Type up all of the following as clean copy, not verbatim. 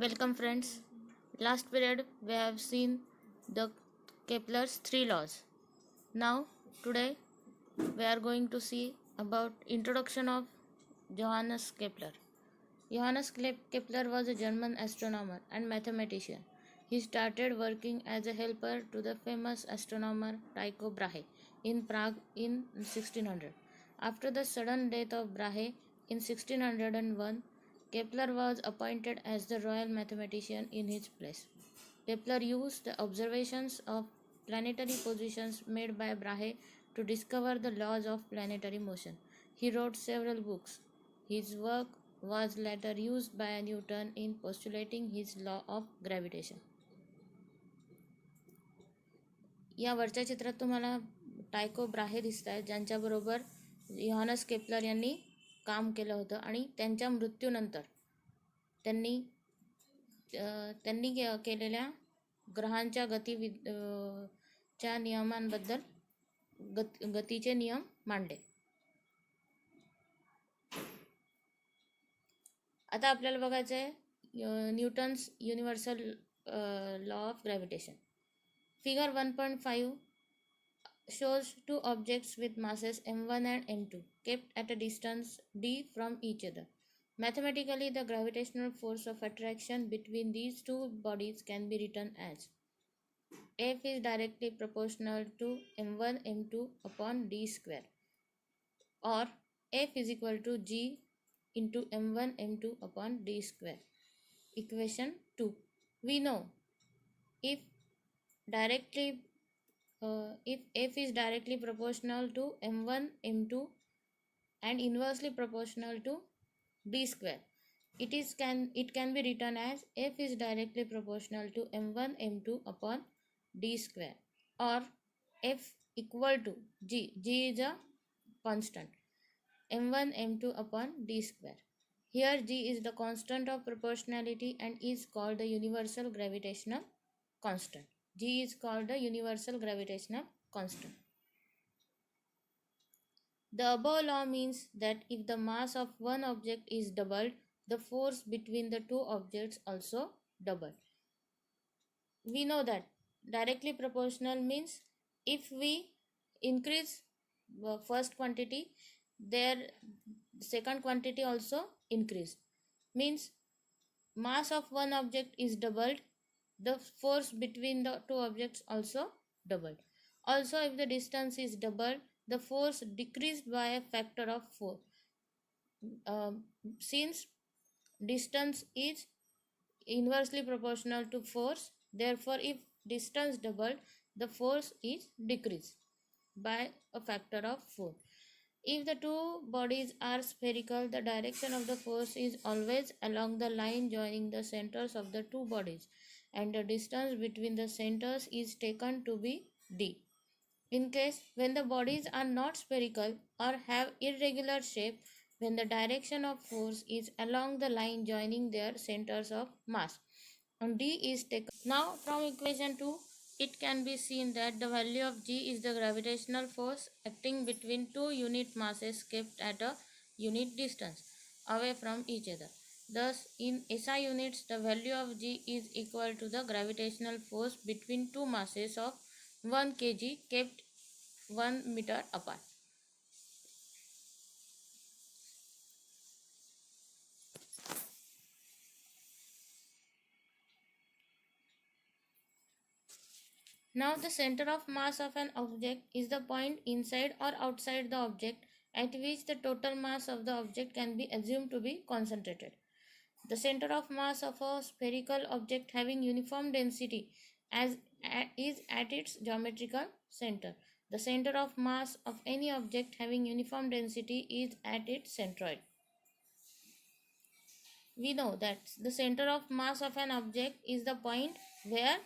Welcome friends. Last period we have seen the Kepler's three laws. Now today we are going to see about introduction of Johannes Kepler. Kepler was a German astronomer and mathematician. He started working as a helper to the famous astronomer Tycho Brahe in Prague in 1600. After the sudden death of Brahe in 1601, Kepler was appointed as the royal mathematician in his place. Kepler used the observations of planetary positions made by Brahe to discover the laws of planetary motion. He wrote several books. His work was later used by Newton in postulating his law of gravitation. या वरच्या चित्रात तुम्हाला Tycho Brahe दिसत आहेत, ज्यांच्याबरोबर योहानस Kepler यांनी काम केलं होतं आणि त्यांच्या मृत्यूनंतर त्यांनी केलेल्या ग्रहांच्या च्या नियमांबद्दल गतीचे नियम मांडले. आता आपल्याला बघायचं आहे Newton's universal law of gravitation. Figure 1.5 shows two objects with masses m1 and m2 kept at a distance d from each other. Mathematically, the gravitational force of attraction between these two bodies can be written as F is directly proportional to m1 m2 upon d square, or F is equal to g into m1 m2 upon d square. Equation 2. We know if F is directly proportional to m1 m2 and inversely proportional to d square, it can be written as F is directly proportional to m1 m2 upon d square, or F equal to g is a constant, m1 m2 upon d square. Here g is the constant of proportionality and is called the universal gravitational constant. G is called the universal gravitational constant. The above law means that if the mass of one object is doubled, the force between the two objects also doubled. We know that directly proportional means if we increase the first quantity, their second quantity also increase. Means mass of one object is doubled, the force between the two objects also doubled. Also, if the distance is doubled, the force decreased by a factor of 4. Since distance is inversely proportional to force, therefore if distance doubled, the force is decreased by a factor of 4. If the two bodies are spherical, the direction of the force is always along the line joining the centers of the two bodies, and the distance between the centers is taken to be d. In case when the bodies are not spherical or have irregular shape, when the direction of force is along the line joining their centers of mass, and d is taken. Now from equation 2, it can be seen that the value of g is the gravitational force acting between two unit masses kept at a unit distance away from each other. Thus, in SI units, the value of g is equal to the gravitational force between two masses of 1 kg kept 1 meter apart. Now the center of mass of an object is the point inside or outside the object at which the total mass of the object can be assumed to be concentrated. The center of mass of a spherical object having uniform density is at its geometrical center. The center of mass of any object having uniform density is at its centroid. We know that the center of mass of an object is the point where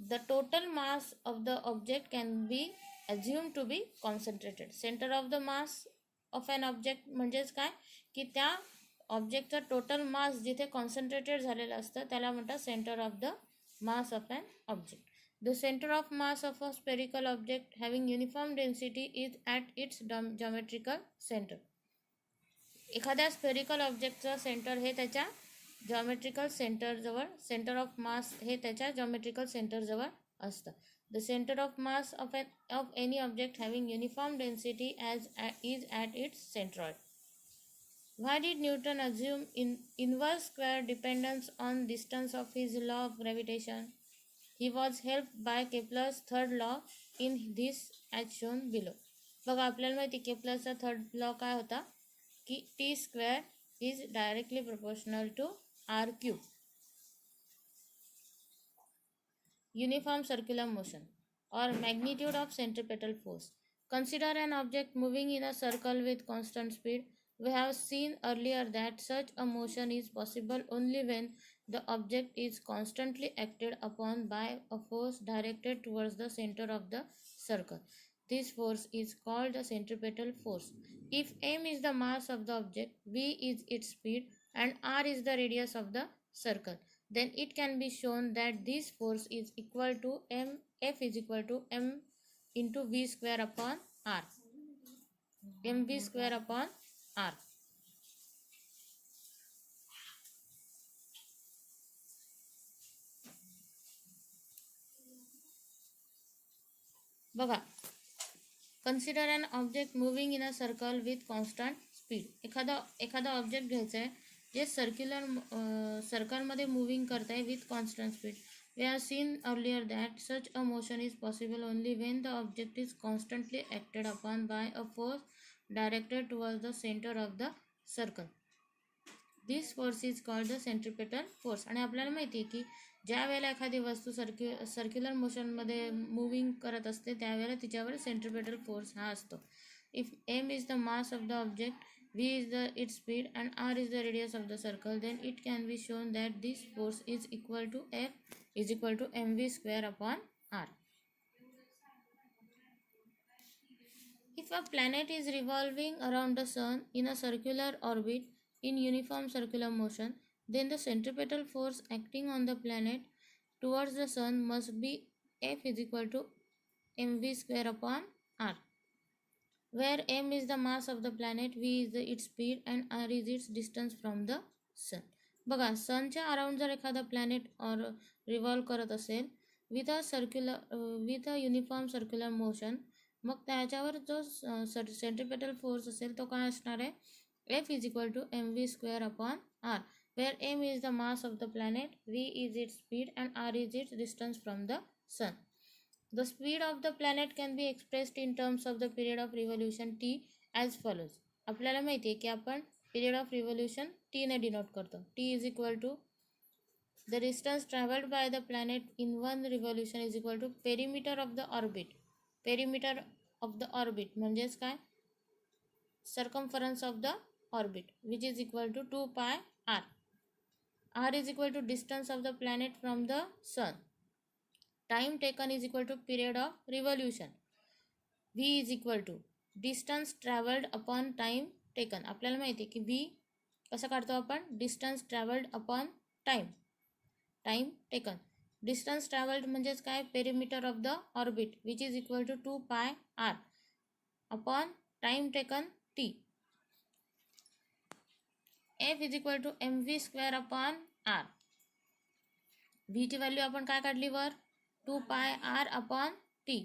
the total mass of the object can be assumed to be concentrated. Center of the mass of an object म्हणजेच काय की त्या ऑब्जेक्टचा total mass जिथे concentrated झालेलं असतं त्याला म्हणतात centre of the mass of an object. The centre of mass of a spherical object having uniform density is at its geometrical centre. एखाद्या स्पेरिकल ऑब्जेक्टचं सेंटर हे त्याच्या जॉमेट्रिकल सेंटरजवळ, सेंटर ऑफ मास हे त्याच्या geometrical सेंटरजवळ असतं. The centre of mass of any object having uniform density is at its centroid. Why did Newton assume inverse square dependence on distance of his law of gravitation? He was helped by Kepler's third law in this as shown below. बघा आपल्याला माहिती केप्लरचा third law काय होता की T square is directly proportional to R cube. Uniform circular motion or magnitude of centripetal force. Consider an object moving in a circle with constant speed. We have seen earlier that such a motion is possible only when the object is constantly acted upon by a force directed towards the center of the circle. This force is called the centripetal force. If m is the mass of the object, v is its speed, and r is the radius of the circle, then it can be shown that this force is equal to F is equal to m into v square upon r. mv square upon r. बघा, consider an object moving in a circle with constant speed. एखादा object घ्यायचं आहे जे सर्कलमध्ये moving करत आहे with constant speed. We have seen earlier that such a motion is possible only when the object is constantly acted upon by a force directed towards the center of the circle. This force is called the centripetal force. आणि आपल्याला माहिती आहे की ज्या वेळेला एखादी वस्तू circular मोशनमध्ये moving करत असते त्यावेळेला तिच्यावर सेंट्रिपेटल फोर्स हा असतो. If m is the mass of the object, v is its speed, and r is the radius of the circle, then it can be shown that this force is equal to F is equal to mv square upon r. If a planet is revolving around the sun in a circular orbit in uniform circular motion, then the centripetal force acting on the planet towards the sun must be F is equal to mv square upon r, where m is the mass of the planet, v is its speed, and r is its distance from the sun. बघा, सनच्या around जर एखादा planet और revolve करत असेल with a uniform circular motion, मग त्याच्यावर जो centripetal force असेल तो काय असणार आहे? F is equal to mv square upon r, where m is the mass of the planet, v is its speed, and r is its distance from the sun. The speed of the planet can be expressed in terms of the period of revolution t as follows. आपल्याला माहिती आहे की आपण period of revolution t ने denote करतो. t is equal to the distance traveled by the planet in one revolution is equal to perimeter of the orbit. Perimeter of the orbit म्हणजेच काय? Circumference of the orbit, which is equal to 2 pi r. r is equal to distance of the planet from the sun. Time taken is equal to period of revolution. v is equal to distance traveled upon time taken. आपल्याला माहिती आहे की v कसं काढतो आपण? Distance travelled upon time taken. Distance travelled म्हणजेच काय? Perimeter of the orbit, which is equal to 2 pi R upon time taken T. F is equal to mv square upon R. v ची value आपण काय काढली वर? 2 pi R upon T.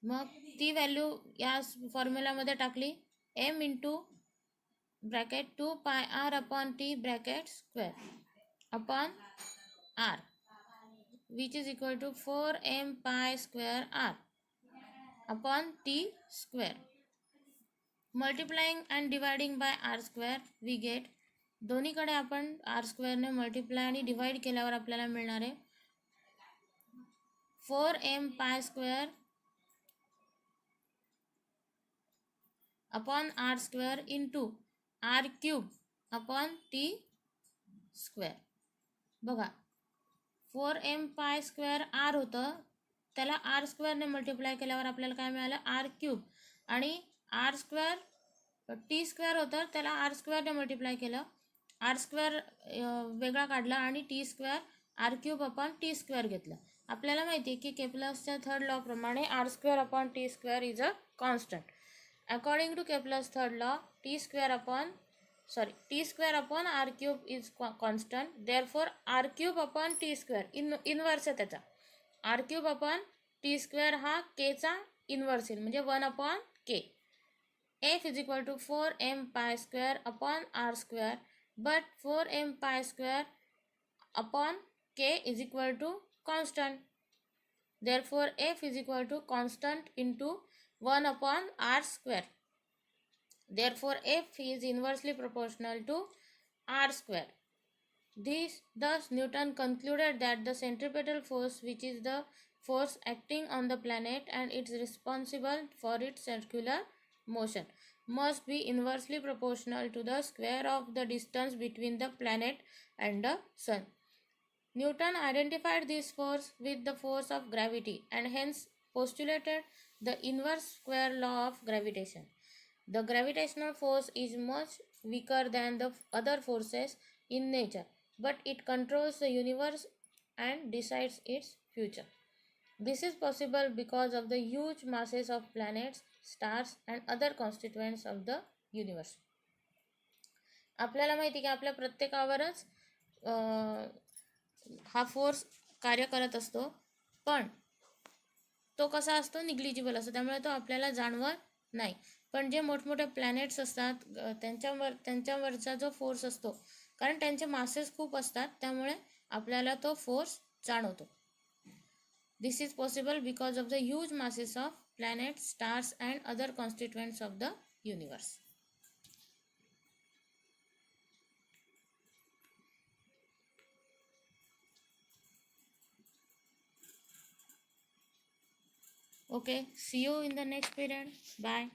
मग ती value या फॉर्म्युलामध्ये टाकली. m into bracket 2 pi R upon T bracket square upon R, which is equal to 4m pi square R upon T square. Multiplying and dividing by R square we get. दोन्हीकडे आपण R स्क्वेअरने multiply आणि divide केल्यावर आपल्याला मिळणार आहे 4m pi square upon R square into R cube upon T square. बघा, 4m pi square are होतं, त्याला आर स्क्वेअरने मल्टिप्लाय केल्यावर आपल्याला काय मिळालं? R cube. आणि आर स्क्वेअर टी स्क्वेअर होतं, त्याला आर स्क्वेअरने मल्टिप्लाय केलं. आर स्क्वेअर वेगळा काढला आणि T square R cube upon T square घेतलं. आपल्याला माहिती आहे की केप्लर्सच्या थर्ड लॉ प्रमाणे R square upon T square is a constant. According to Kepler's third law, t square upon sorry, t square upon r cube is constant, therefore r cube upon t square inverse आहे त्याचा. r cube upon t square हा k चा inverse येईल, म्हणजे 1 upon k. f is equal to 4m pi square upon r square, but 4m pi square upon k is equal to constant. Therefore f is equal to constant into 1 upon r square. Therefore f is inversely proportional to r square. Thus Newton concluded that the centripetal force, which is the force acting on the planet and is responsible for its circular motion, must be inversely proportional to the square of the distance between the planet and the sun. Newton identified this force with the force of gravity and hence postulated the inverse square law of gravitation. The gravitational force is much weaker than the other forces in nature, but it controls the universe and decides its future. This is possible because of the huge masses of planets, stars and other constituents of the universe. आपल्याला माहिती की आपल्या प्रत्येकावरच हा force कार्य करत असतो, पण तो कसा असतो, निग्लिजिबल असतो, त्यामुळे तो आपल्याला जाणवत नाही. पण जे मोठमोठे प्लॅनेट्स असतात त्यांच्यावरचा जो फोर्स असतो, कारण त्यांचे मासेस खूप असतात, त्यामुळे आपल्याला तो फोर्स जाणवतो. This is possible because of the huge masses of planets, stars and other constituents of the universe. Okay, see you in the next period. Bye.